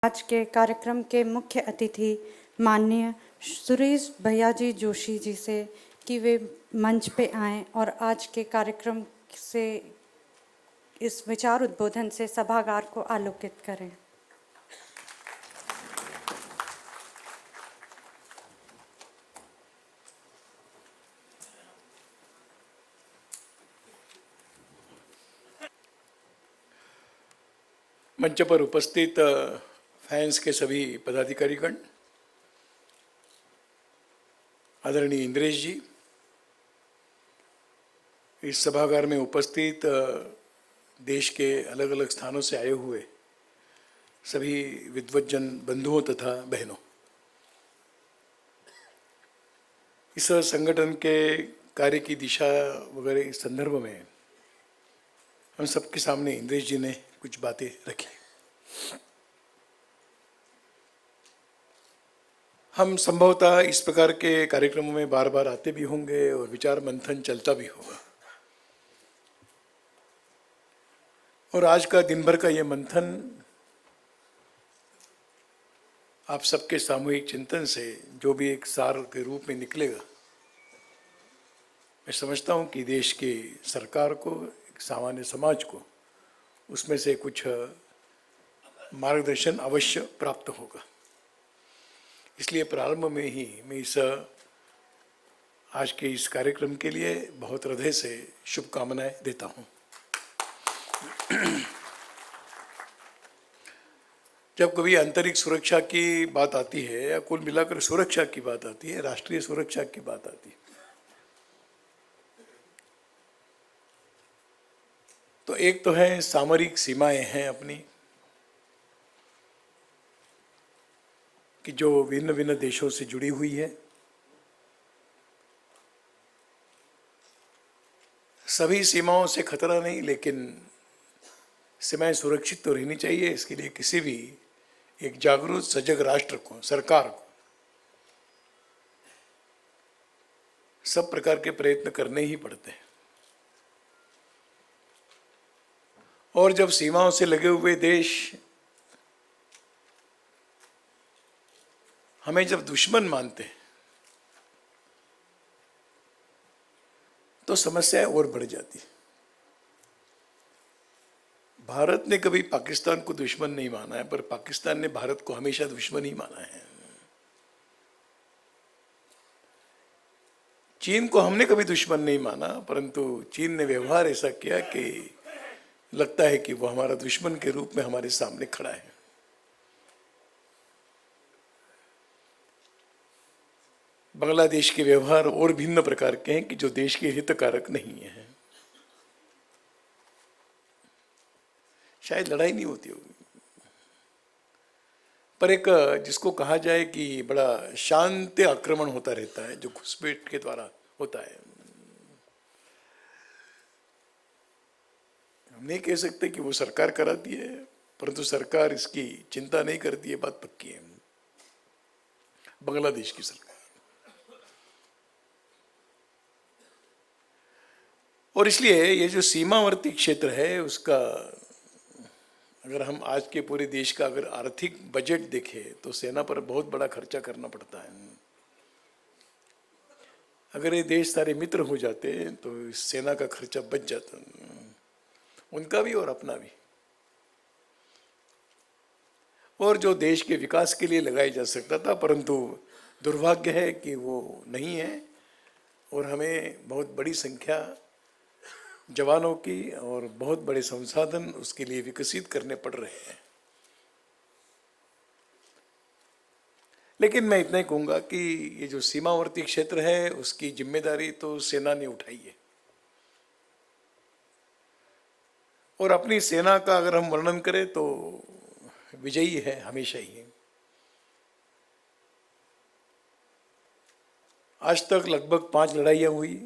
आज के कार्यक्रम के मुख्य अतिथि माननीय सुरेश भैयाजी जोशी जी से कि वे मंच पे आएं और आज के कार्यक्रम से इस विचार उद्बोधन से सभागार को आलोकित करें। मंच पर उपस्थित फैंस के सभी पदाधिकारीगण, आदरणीय इंद्रेश जी, इस सभागार में उपस्थित देश के अलग अलग स्थानों से आए हुए सभी विद्वज्जन बंधुओं तथा बहनों, इस संगठन के कार्य की दिशा वगैरह इस संदर्भ में हम सबके सामने इंद्रेश जी ने कुछ बातें रखी। हम संभवतः इस प्रकार के कार्यक्रमों में बार बार आते भी होंगे और विचार मंथन चलता भी होगा, और आज का दिन भर का ये मंथन आप सबके सामूहिक चिंतन से जो भी एक सार के रूप में निकलेगा, मैं समझता हूँ कि देश की सरकार को, एक सामान्य समाज को उसमें से कुछ मार्गदर्शन अवश्य प्राप्त होगा। इसलिए प्रारंभ में ही मैं इस आज के इस कार्यक्रम के लिए बहुत हृदय से शुभकामनाएं देता हूँ। जब कभी अंतरिक्ष सुरक्षा की बात आती है या कुल मिलाकर सुरक्षा की बात आती है, राष्ट्रीय सुरक्षा की बात आती है, तो एक तो है सामरिक सीमाएं हैं अपनी, कि जो भिन्न भिन्न देशों से जुड़ी हुई है। सभी सीमाओं से खतरा नहीं, लेकिन सीमाएं सुरक्षित तो रहनी चाहिए। इसके लिए किसी भी एक जागरूक सजग राष्ट्र को, सरकार को सब प्रकार के प्रयत्न करने ही पड़ते हैं। और जब सीमाओं से लगे हुए देश हमें जब दुश्मन मानते हैं तो समस्याएं और बढ़ जाती है। भारत ने कभी पाकिस्तान को दुश्मन नहीं माना है, पर पाकिस्तान ने भारत को हमेशा दुश्मन ही माना है। चीन को हमने कभी दुश्मन नहीं माना, परंतु चीन ने व्यवहार ऐसा किया कि लगता है कि वो हमारा दुश्मन के रूप में हमारे सामने खड़ा है। बांग्लादेश के व्यवहार और भिन्न प्रकार के हैं कि जो देश के हितकारक नहीं है। शायद लड़ाई नहीं होती होगी, पर एक जिसको कहा जाए कि बड़ा शांत आक्रमण होता रहता है, जो घुसपैठ के द्वारा होता है। हम नहीं कह सकते कि वो सरकार कराती है, परंतु सरकार इसकी चिंता नहीं करती है, बात पक्की है। बांग्लादेश की सरकार, और इसलिए ये जो सीमावर्ती क्षेत्र है उसका, अगर हम आज के पूरे देश का अगर आर्थिक बजट देखें तो सेना पर बहुत बड़ा खर्चा करना पड़ता है। अगर ये देश सारे मित्र हो जाते तो इस सेना का खर्चा बच जाता, उनका भी और अपना भी, और जो देश के विकास के लिए लगाया जा सकता था। परंतु दुर्भाग्य है कि वो नहीं है, और हमें बहुत बड़ी संख्या जवानों की और बहुत बड़े संसाधन उसके लिए विकसित करने पड़ रहे हैं। लेकिन मैं इतना ही कहूँगा कि ये जो सीमावर्ती क्षेत्र है उसकी जिम्मेदारी तो सेना ने उठाई है, और अपनी सेना का अगर हम वर्णन करें तो विजयी है हमेशा ही। आज तक लगभग 5 लड़ाइयाँ हुई।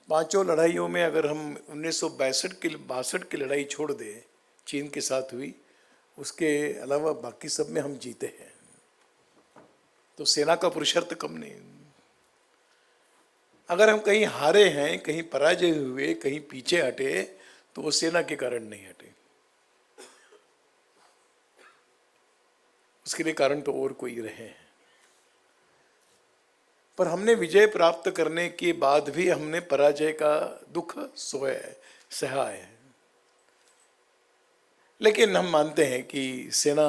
पांचों लड़ाइयों में अगर हम 1962 की लड़ाई छोड़ दें, चीन के साथ हुई, उसके अलावा बाकी सब में हम जीते हैं। तो सेना का पुरुषार्थ कम नहीं। अगर हम कहीं हारे हैं, कहीं पराजय हुए, कहीं पीछे हटे, तो वो सेना के कारण नहीं हटे। उसके लिए कारण तो और कोई रहे हैं। पर हमने विजय प्राप्त करने के बाद भी हमने पराजय का दुख सहा है। लेकिन हम मानते हैं कि सेना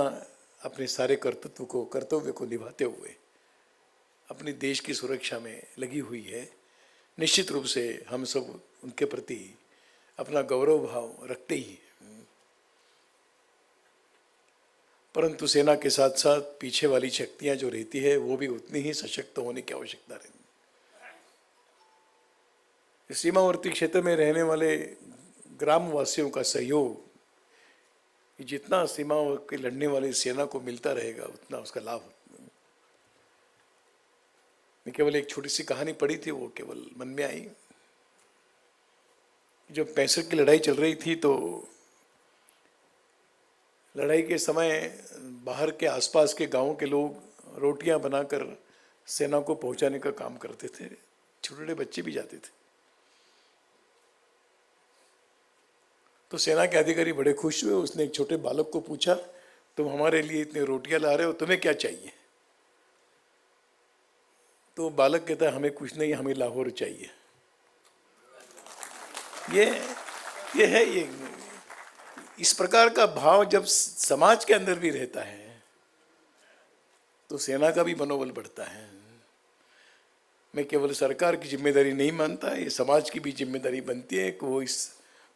अपने सारे कर्तव्य को निभाते हुए अपने देश की सुरक्षा में लगी हुई है। निश्चित रूप से हम सब उनके प्रति अपना गौरव भाव रखते ही हैं। परंतु सेना के साथ साथ पीछे वाली शक्तियां जो रहती है वो भी उतनी ही सशक्त होने की आवश्यकता रहती है। सीमावर्ती क्षेत्र में रहने वाले ग्रामवासियों का सहयोग जितना सीमाओं के लड़ने वाली सेना को मिलता रहेगा उतना उसका लाभ। मैं केवल एक छोटी सी कहानी पढ़ी थी, वो केवल मन में आई। जब 65 की लड़ाई चल रही थी तो लड़ाई के समय बाहर के आसपास के गांवों के लोग रोटियां बनाकर सेना को पहुंचाने का काम करते थे। छोटे छोटे बच्चे भी जाते थे। तो सेना के अधिकारी बड़े खुश हुए। उसने एक छोटे बालक को पूछा, तुम हमारे लिए इतने रोटियां ला रहे हो, तुम्हें क्या चाहिए? तो बालक कहता है, हमें कुछ नहीं, हमें लाहौर चाहिए। ये है ये इस प्रकार का भाव जब समाज के अंदर भी रहता है तो सेना का भी मनोबल बढ़ता है। मैं केवल सरकार की जिम्मेदारी नहीं मानता, ये समाज की भी जिम्मेदारी बनती है कि वो इस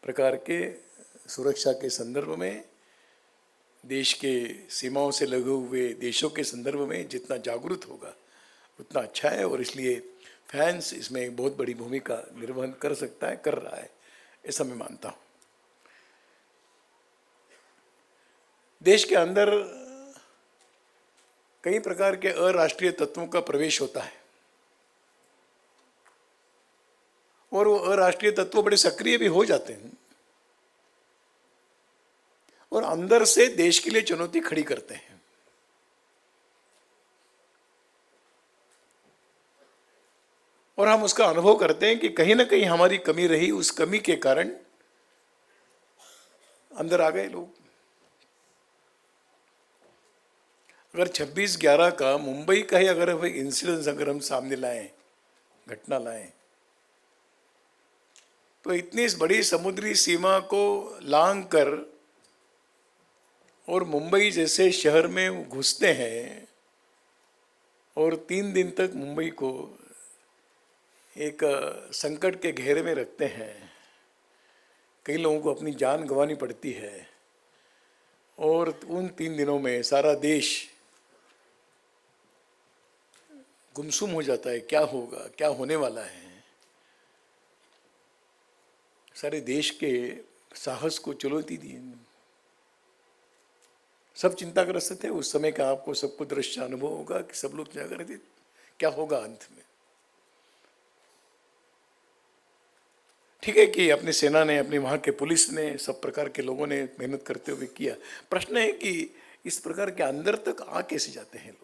प्रकार के सुरक्षा के संदर्भ में, देश के सीमाओं से लगे हुए देशों के संदर्भ में जितना जागरूक होगा उतना अच्छा है। और इसलिए फैंस इसमें एक बहुत बड़ी भूमिका निर्वहन कर सकता है, कर रहा है, ऐसा मैं मानता हूँ। देश के अंदर कई प्रकार के अराष्ट्रीय तत्वों का प्रवेश होता है और वो अराष्ट्रीय तत्व बड़े सक्रिय भी हो जाते हैं और अंदर से देश के लिए चुनौती खड़ी करते हैं। और हम उसका अनुभव करते हैं कि कहीं ना कहीं हमारी कमी रही, उस कमी के कारण अंदर आ गए लोग। अगर 26/11 का मुंबई का ही अगर इंसिडेंस अगर हम सामने लाएं, घटना लाएं, तो इतनी इस बड़ी समुद्री सीमा को लांघ कर और मुंबई जैसे शहर में घुसते हैं और 3 दिन तक मुंबई को एक संकट के घेरे में रखते हैं। कई लोगों को अपनी जान गंवानी पड़ती है और उन 3 दिनों में सारा देश गुमसुम हो जाता है। क्या होगा, क्या होने वाला है? सारे देश के साहस को चुनौती दी। सब चिंताग्रस्त थे उस समय का। आपको सबको दृश्य अनुभव होगा कि सब लोग क्या कर रहे थे, क्या होगा अंत में। ठीक है कि अपनी सेना ने, अपनी वहाँ के पुलिस ने, सब प्रकार के लोगों ने मेहनत करते हुए किया। प्रश्न है कि इस प्रकार के अंदर तक आ कैसे जाते हैं लोग।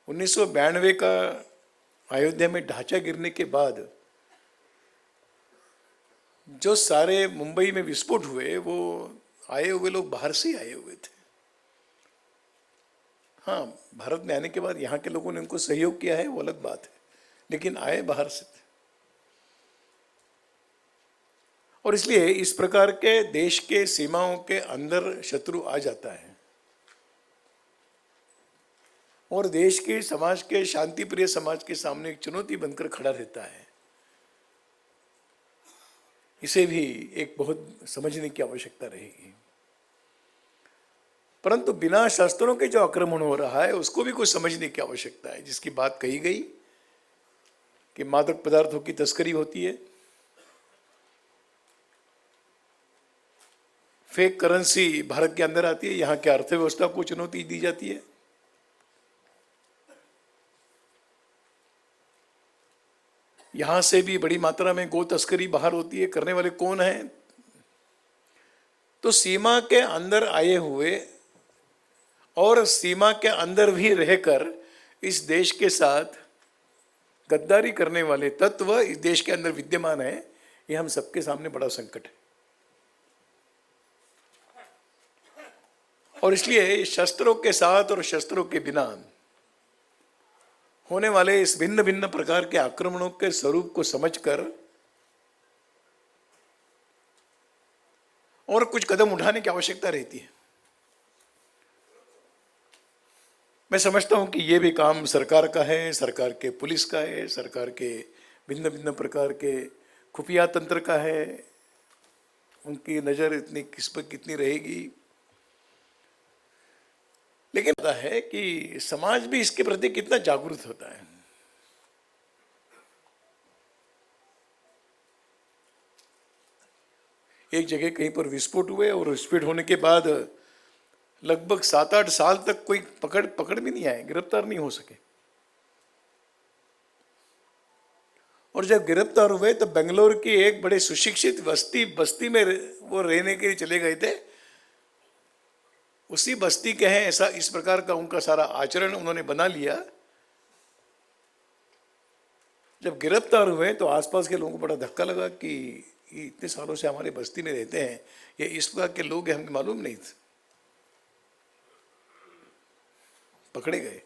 1992 का अयोध्या में ढांचा गिरने के बाद जो सारे मुंबई में विस्फोट हुए, वो आए हुए लोग बाहर से ही आए हुए थे। हाँ, भारत में आने के बाद यहाँ के लोगों ने उनको सहयोग किया है, वो अलग बात है, लेकिन आए बाहर से थे। और इसलिए इस प्रकार के देश के सीमाओं के अंदर शत्रु आ जाता है और देश के, समाज के, शांति प्रिय समाज के सामने एक चुनौती बनकर खड़ा रहता है। इसे भी एक बहुत समझने की आवश्यकता रहेगी। परंतु बिना शस्त्रों के जो आक्रमण हो रहा है उसको भी कुछ समझने की आवश्यकता है। जिसकी बात कही गई कि मादक पदार्थों की तस्करी होती है, फेक करेंसी भारत के अंदर आती है, यहाँ की अर्थव्यवस्था को चुनौती दी जाती है। यहां से भी बड़ी मात्रा में गो तस्करी बाहर होती है। करने वाले कौन हैं? तो सीमा के अंदर आए हुए और सीमा के अंदर भी रहकर इस देश के साथ गद्दारी करने वाले तत्व इस देश के अंदर विद्यमान है। ये हम सबके सामने बड़ा संकट है। और इसलिए शस्त्रों के साथ और शस्त्रों के बिना होने वाले इस भिन्न भिन्न प्रकार के आक्रमणों के स्वरूप को समझकर और कुछ कदम उठाने की आवश्यकता रहती है। मैं समझता हूं कि यह भी काम सरकार का है, सरकार के पुलिस का है, सरकार के भिन्न भिन्न प्रकार के खुफिया तंत्र का है। उनकी नजर इतनी किस पर कितनी रहेगी, लेकिन पता है कि समाज भी इसके प्रति कितना जागरूक होता है। एक जगह कहीं पर विस्फोट हुए और विस्फोट होने के बाद लगभग 7-8 साल तक कोई पकड़ भी नहीं आए, गिरफ्तार नहीं हो सके। और जब गिरफ्तार हुए तो बेंगलोर की एक बड़े सुशिक्षित बस्ती में वो रहने के लिए चले गए थे। उसी बस्ती के हैं, ऐसा इस प्रकार का उनका सारा आचरण उन्होंने बना लिया। जब गिरफ्तार हुए तो आसपास के लोगों को बड़ा धक्का लगा कि ये इतने सालों से हमारे बस्ती में रहते हैं, ये इस प्रकार के लोग हैं, हमें मालूम नहीं थे। पकड़े गए।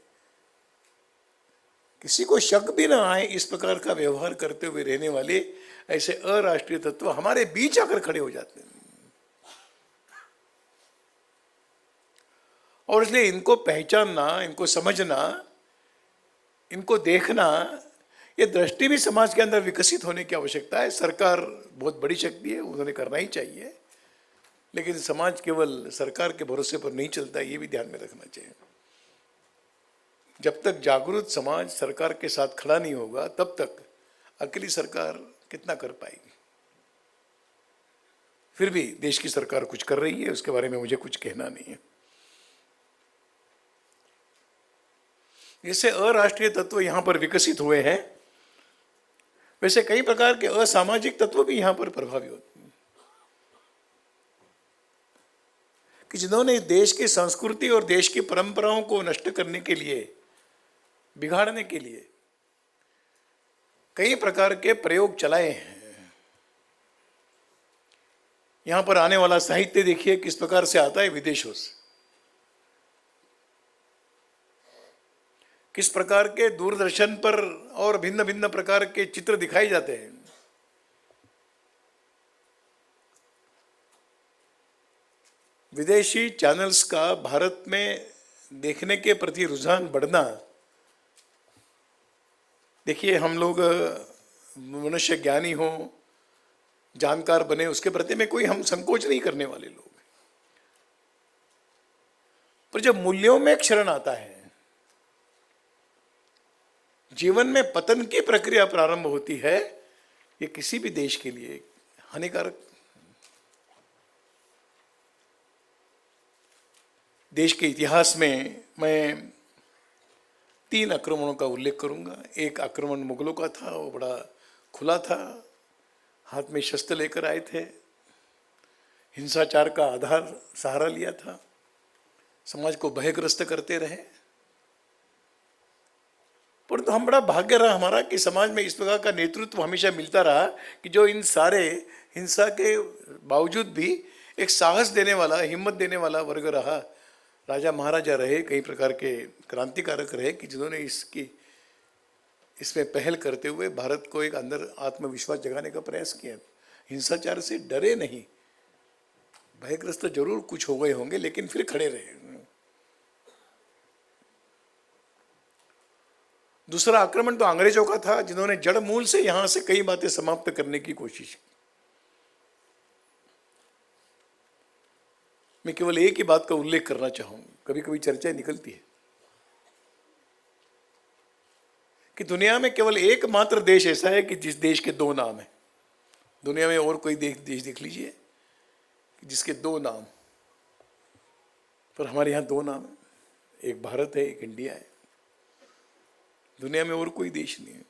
किसी को शक भी ना आए इस प्रकार का व्यवहार करते हुए रहने वाले ऐसे अराष्ट्रीय तत्व हमारे बीच आकर खड़े हो जाते हैं। और इसलिए इनको पहचानना, इनको समझना, इनको देखना, ये दृष्टि भी समाज के अंदर विकसित होने की आवश्यकता है। सरकार बहुत बड़ी शक्ति है, उन्होंने करना ही चाहिए, लेकिन समाज केवल सरकार के भरोसे पर नहीं चलता, ये भी ध्यान में रखना चाहिए। जब तक जागरूक समाज सरकार के साथ खड़ा नहीं होगा, तब तक अकेली सरकार कितना कर पाएगी। फिर भी देश की सरकार कुछ कर रही है, उसके बारे में मुझे कुछ कहना नहीं है। जैसे अराष्ट्रीय तत्व यहां पर विकसित हुए हैं, वैसे कई प्रकार के असामाजिक तत्व भी यहां पर प्रभावी होते हैं कि जिन्होंने देश की संस्कृति और देश की परंपराओं को नष्ट करने के लिए, बिगाड़ने के लिए कई प्रकार के प्रयोग चलाए हैं। यहां पर आने वाला साहित्य देखिए किस प्रकार से आता है विदेशों से, किस प्रकार के दूरदर्शन पर और भिन्न भिन्न प्रकार के चित्र दिखाए जाते हैं। विदेशी चैनल्स का भारत में देखने के प्रति रुझान बढ़ना, देखिए हम लोग मनुष्य ज्ञानी हो, जानकार बने, उसके प्रति में कोई हम संकोच नहीं करने वाले लोग हैं। पर जब मूल्यों में क्षरण आता है, जीवन में पतन की प्रक्रिया प्रारंभ होती है, ये किसी भी देश के लिए हानिकारक। देश के इतिहास में मैं 3 आक्रमणों का उल्लेख करूंगा। एक आक्रमण मुगलों का था, वो बड़ा खुला था, हाथ में शस्त्र लेकर आए थे, हिंसाचार का आधार सहारा लिया था, समाज को भयग्रस्त करते रहे। परंतु हम बड़ा भाग्य रहा हमारा कि समाज में इस प्रकार का नेतृत्व हमेशा मिलता रहा कि जो इन सारे हिंसा के बावजूद भी एक साहस देने वाला, हिम्मत देने वाला वर्ग रहा। राजा महाराजा रहे, कई प्रकार के क्रांतिकारक रहे कि जिन्होंने इसमें पहल करते हुए भारत को एक अंदर आत्मविश्वास जगाने का प्रयास किया। हिंसाचार से डरे नहीं, भयग्रस्त जरूर कुछ हो गए होंगे, लेकिन फिर खड़े रहे। दूसरा आक्रमण तो अंग्रेजों का था, जिन्होंने जड़ मूल से यहां से कई बातें समाप्त करने की कोशिश की। मैं केवल एक ही बात का उल्लेख करना चाहूंगा, कभी कभी चर्चा निकलती है कि दुनिया में केवल एकमात्र देश ऐसा है कि जिस देश के 2 नाम हैं। दुनिया में और कोई देश देख लीजिए जिसके 2 नाम, पर हमारे यहां 2 नाम है, एक भारत है, एक इंडिया है। दुनिया में और कोई देश नहीं है।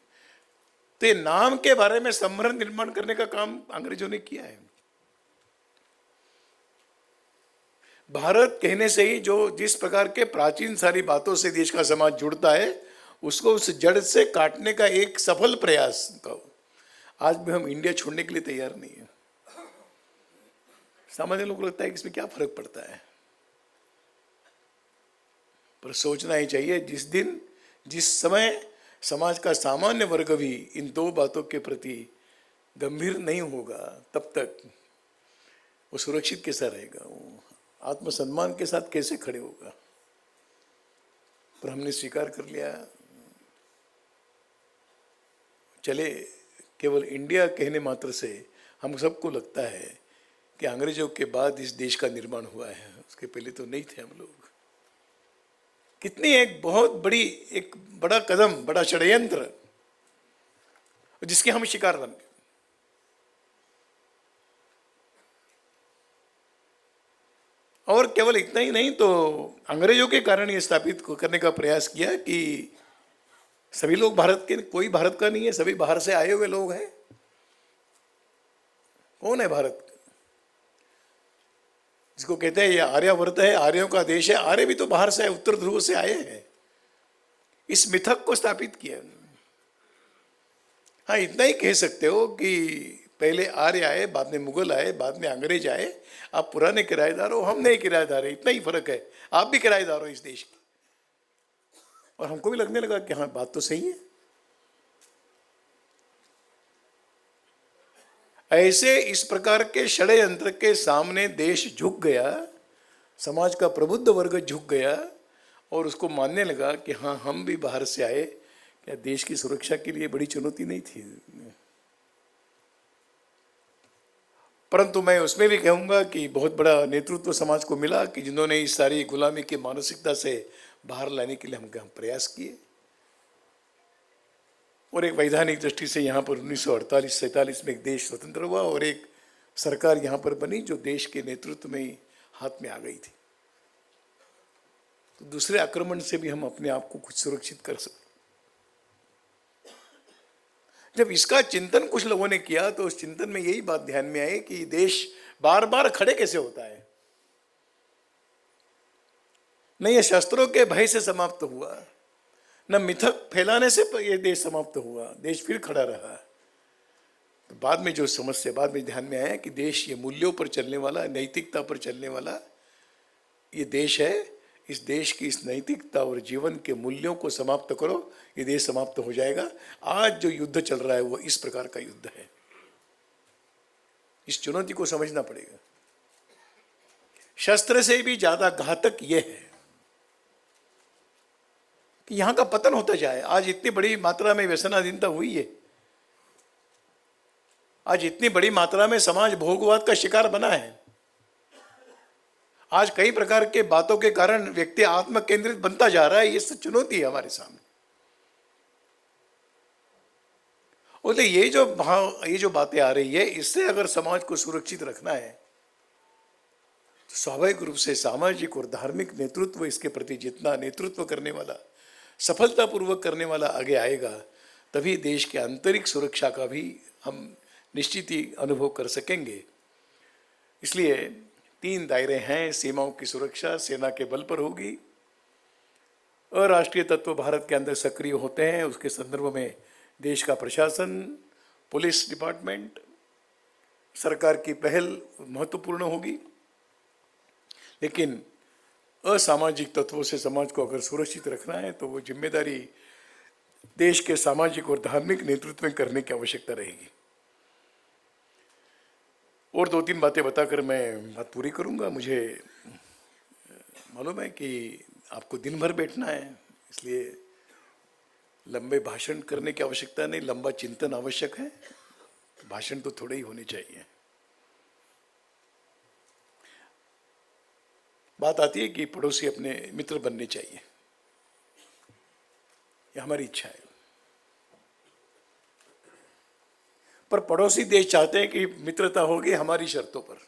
तो ये नाम के बारे में संभ्रम निर्माण करने का काम अंग्रेजों ने किया है। भारत कहने से ही जो जिस प्रकार के प्राचीन सारी बातों से देश का समाज जुड़ता है, उसको उस जड़ से काटने का एक सफल प्रयास का आज भी हम इंडिया छोड़ने के लिए तैयार नहीं है। सामान्य लोगों को लगता है कि इसमें क्या फर्क पड़ता है, पर सोचना ही चाहिए जिस समय समाज का सामान्य वर्ग भी इन दो बातों के प्रति गंभीर नहीं होगा, तब तक वो सुरक्षित कैसा रहेगा, वो आत्मसम्मान के साथ कैसे खड़े होगा। पर हमने स्वीकार कर लिया, चले केवल इंडिया कहने मात्र से हम सबको लगता है कि अंग्रेजों के बाद इस देश का निर्माण हुआ है, उसके पहले तो नहीं थे हम लोग। कितनी एक बड़ा कदम, बड़ा षड्यंत्र जिसके हम शिकार बन गए। और केवल इतना ही नहीं, तो अंग्रेजों के कारण ये स्थापित करने का प्रयास किया कि सभी लोग भारत के, कोई भारत का नहीं है, सभी बाहर से आए हुए लोग हैं। कौन है भारत? जिसको कहते हैं ये आर्यावर्त है, आर्यों का देश है। आर्य भी तो बाहर से आए, उत्तर ध्रुव से आए हैं। इस मिथक को स्थापित किया। हाँ, इतना ही कह सकते हो कि पहले आर्य आए, बाद में मुगल आए, बाद में अंग्रेज आए। आप पुराने किराएदार हो, हम नए किराएदार है, इतना ही फर्क है। आप भी किराएदार हो इस देश के। और हमको भी लगने लगा कि हाँ, बात तो सही है। ऐसे इस प्रकार के षड्यंत्र के सामने देश झुक गया, समाज का प्रबुद्ध वर्ग झुक गया और उसको मानने लगा कि हाँ, हम भी बाहर से आए। क्या देश की सुरक्षा के लिए बड़ी चुनौती नहीं थी? परंतु मैं उसमें भी कहूँगा कि बहुत बड़ा नेतृत्व समाज को मिला कि जिन्होंने इस सारी गुलामी की मानसिकता से बाहर लाने के लिए हम प्रयास किए। और एक वैधानिक दृष्टि से यहाँ पर 1948-47 में एक देश स्वतंत्र हुआ और एक सरकार यहाँ पर बनी जो देश के नेतृत्व में ही हाथ में आ गई थी। तो दूसरे आक्रमण से भी हम अपने आप को कुछ सुरक्षित कर सकते। जब इसका चिंतन कुछ लोगों ने किया तो उस चिंतन में यही बात ध्यान में आई कि देश बार बार खड़े कैसे होता है। न ये शस्त्रों के भय से समाप्त हुआ, न मिथक फैलाने से ये देश समाप्त हुआ, देश फिर खड़ा रहा। तो बाद में जो समस्या बाद में ध्यान में आया कि देश ये मूल्यों पर चलने वाला, नैतिकता पर चलने वाला ये देश है। इस देश की इस नैतिकता और जीवन के मूल्यों को समाप्त करो, ये देश समाप्त हो जाएगा। आज जो युद्ध चल रहा है वो इस प्रकार का युद्ध है। इस चुनौती को समझना पड़ेगा। शस्त्र से भी ज्यादा घातक यह है कि यहां का पतन होता जाए। आज इतनी बड़ी मात्रा में व्यसनाधीनता हुई है, आज इतनी बड़ी मात्रा में समाज भोगवाद का शिकार बना है। आज कई प्रकार के बातों के कारण व्यक्ति आत्म केंद्रित बनता जा रहा है। ये चुनौती है हमारे सामने। और तो ये जो बातें आ रही है, इससे अगर समाज को सुरक्षित रखना है तो स्वाभाविक रूप से सामाजिक और धार्मिक नेतृत्व इसके प्रति जितना नेतृत्व करने वाला, सफलतापूर्वक करने वाला आगे आएगा, तभी देश के आंतरिक सुरक्षा का भी हम निश्चित ही अनुभव कर सकेंगे। इसलिए 3 दायरे हैं। सीमाओं की सुरक्षा सेना के बल पर होगी। अराष्ट्रीय तत्व भारत के अंदर सक्रिय होते हैं, उसके संदर्भ में देश का प्रशासन, पुलिस डिपार्टमेंट, सरकार की पहल महत्वपूर्ण होगी। लेकिन असामाजिक तत्वों से समाज को अगर सुरक्षित रखना है तो वो जिम्मेदारी देश के सामाजिक और धार्मिक नेतृत्व में करने की आवश्यकता रहेगी। और 2-3 बातें बताकर मैं बात पूरी करूंगा। मुझे मालूम है कि आपको दिन भर बैठना है, इसलिए लंबे भाषण करने की आवश्यकता नहीं, लंबा चिंतन आवश्यक है। भाषण तो थोड़े ही होने चाहिए। बात आती है कि पड़ोसी अपने मित्र बनने चाहिए, यह हमारी इच्छा है। पर पड़ोसी देश चाहते हैं कि मित्रता होगी हमारी शर्तों पर।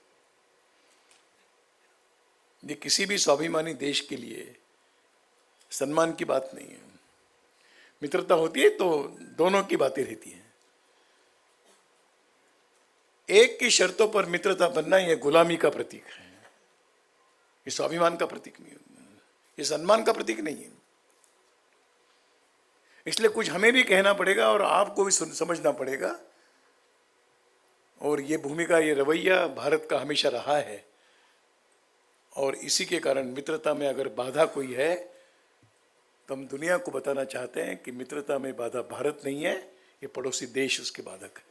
ये किसी भी स्वाभिमानी देश के लिए सम्मान की बात नहीं है। मित्रता होती है तो दोनों की बातें रहती हैं। एक की शर्तों पर मित्रता बनना यह गुलामी का प्रतीक है, ये स्वाभिमान का प्रतीक नहीं है, ये सम्मान का प्रतीक नहीं है। इसलिए कुछ हमें भी कहना पड़ेगा और आपको भी समझना पड़ेगा। और ये भूमिका, ये रवैया भारत का हमेशा रहा है। और इसी के कारण मित्रता में अगर बाधा कोई है तो हम दुनिया को बताना चाहते हैं कि मित्रता में बाधा भारत नहीं है, ये पड़ोसी देश उसके बाधक है।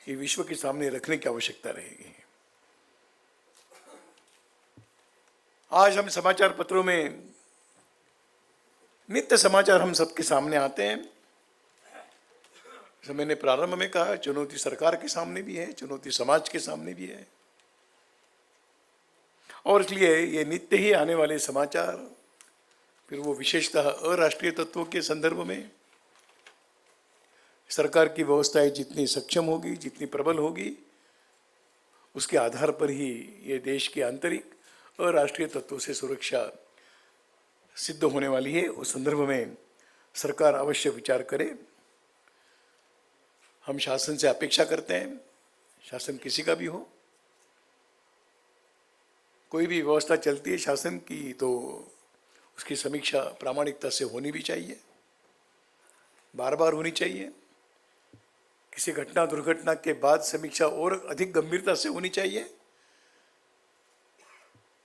ये विश्व के सामने रखने की आवश्यकता रहेगी। आज हम समाचार पत्रों में नित्य समाचार हम सबके सामने आते हैं। जैसे मैंने प्रारंभ में कहा, चुनौती सरकार के सामने भी है, चुनौती समाज के सामने भी है, और इसलिए ये नित्य ही आने वाले समाचार, फिर वो विशेषतः अराष्ट्रीय तत्वों के संदर्भ में, सरकार की व्यवस्थाएं जितनी सक्षम होगी, जितनी प्रबल होगी, उसके आधार पर ही ये देश की आंतरिक अराष्ट्रीय तत्वों से सुरक्षा सिद्ध होने वाली है। उस संदर्भ में सरकार अवश्य विचार करे। हम शासन से अपेक्षा करते हैं, शासन किसी का भी हो, कोई भी व्यवस्था चलती है शासन की तो उसकी समीक्षा प्रामाणिकता से होनी भी चाहिए, बार बार होनी चाहिए। किसी घटना दुर्घटना के बाद समीक्षा और अधिक गंभीरता से होनी चाहिए।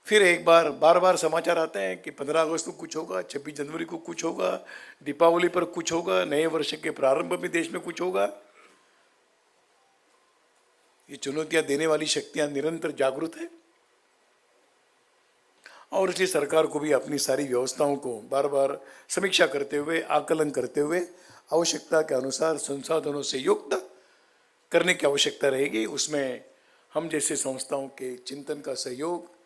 फिर एक बार बार बार समाचार आते हैं कि 15 अगस्त को कुछ होगा, 26 जनवरी को कुछ होगा, दीपावली पर कुछ होगा, नए वर्ष के प्रारंभ में देश में कुछ होगा। ये चुनौतियां देने वाली शक्तियां निरंतर जागरूक है, और इसलिए सरकार को भी अपनी सारी व्यवस्थाओं को बार बार समीक्षा करते हुए, आकलन करते हुए, आवश्यकता के अनुसार संसाधनों से युक्त करने की आवश्यकता रहेगी। उसमें हम जैसे संस्थाओं के चिंतन का सहयोग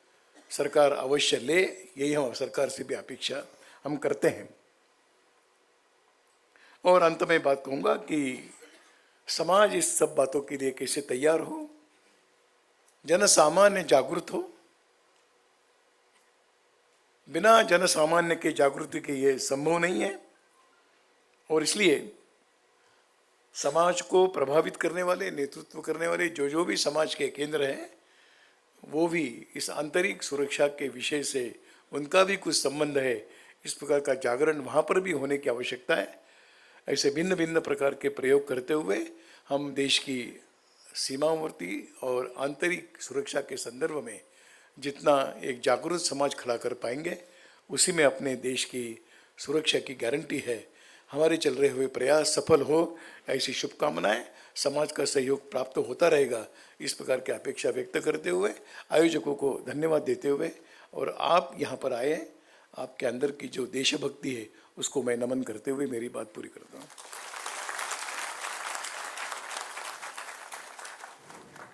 सरकार अवश्य ले, यही हम सरकार से भी अपेक्षा हम करते हैं। और अंत में बात कहूँगा कि समाज इस सब बातों के लिए कैसे तैयार हो, जन सामान्य जागरूक हो। बिना जन सामान्य के जागृति के ये संभव नहीं है, और इसलिए समाज को प्रभावित करने वाले, नेतृत्व करने वाले जो भी समाज के केंद्र हैं, वो भी इस आंतरिक सुरक्षा के विषय से उनका भी कुछ संबंध है। इस प्रकार का जागरण वहाँ पर भी होने की आवश्यकता है। ऐसे भिन्न भिन्न प्रकार के प्रयोग करते हुए हम देश की सीमावर्ती और आंतरिक सुरक्षा के संदर्भ में जितना एक जागरूक समाज खड़ा कर पाएंगे, उसी में अपने देश की सुरक्षा की गारंटी है। हमारे चल रहे हुए प्रयास सफल हो, ऐसी शुभकामनाएं। समाज का सहयोग प्राप्त होता रहेगा, इस प्रकार की अपेक्षा व्यक्त करते हुए आयोजकों को धन्यवाद देते हुए, और आप यहाँ पर आए हैं, आपके अंदर की जो देशभक्ति है उसको मैं नमन करते हुए मेरी बात पूरी करता हूँ।